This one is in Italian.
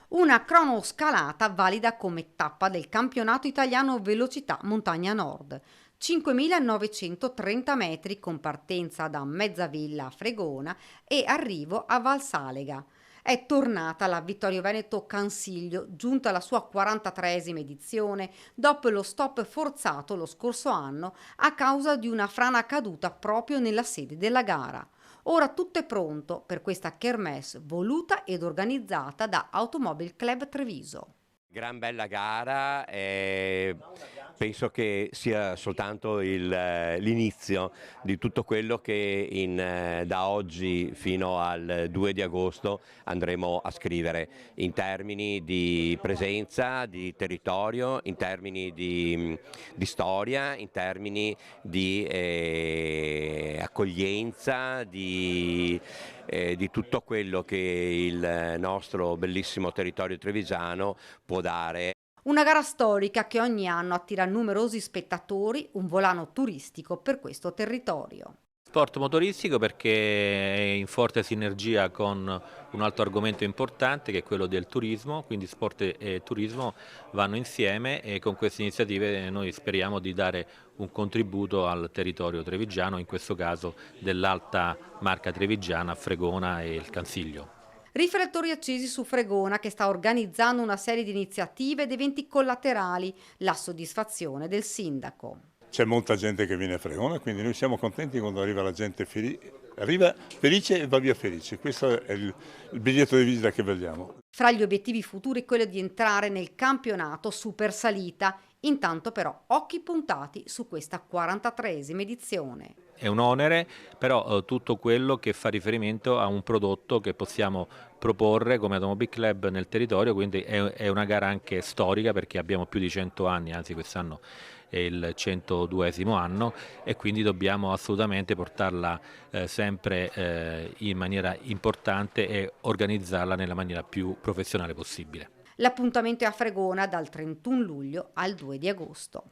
Una cronoscalata valida come tappa del campionato italiano Velocità Montagna Nord. 5.930 metri con partenza da Mezzavilla a Fregona e arrivo a Valsalega. È tornata la Vittorio Veneto Cansiglio, giunta alla sua 43esima edizione, dopo lo stop forzato lo scorso anno a causa di una frana caduta proprio nella sede della gara. Ora tutto è pronto per questa kermesse voluta ed organizzata da Automobile Club Treviso. Gran bella gara, penso che sia soltanto l'inizio di tutto quello che da oggi fino al 2 di agosto andremo a scrivere in termini di presenza, di territorio, in termini di storia, in termini di accoglienza, di tutto quello che il nostro bellissimo territorio trevigiano può dare. Una gara storica che ogni anno attira numerosi spettatori, un volano turistico per questo territorio. Sport motoristico perché è in forte sinergia con un altro argomento importante che è quello del turismo, quindi sport e turismo vanno insieme e con queste iniziative noi speriamo di dare un contributo al territorio trevigiano, in questo caso dell'Alta Marca Trevigiana, Fregona e il Cansiglio. Riflettori accesi su Fregona che sta organizzando una serie di iniziative ed eventi collaterali, la soddisfazione del sindaco. C'è molta gente che viene a Fregona, quindi noi siamo contenti quando arriva la gente arriva felice e va via felice. Questo è il biglietto di visita che vogliamo. Fra gli obiettivi futuri quello di entrare nel campionato super salita, intanto però occhi puntati su questa 43esima edizione. È un onere, però tutto quello che fa riferimento a un prodotto che possiamo proporre come Automobile Club nel territorio, quindi è una gara anche storica perché abbiamo più di 100 anni, anzi quest'anno è il 102esimo anno e quindi dobbiamo assolutamente portarla sempre in maniera importante e organizzarla nella maniera più professionale possibile. L'appuntamento è a Fregona dal 31 luglio al 2 di agosto.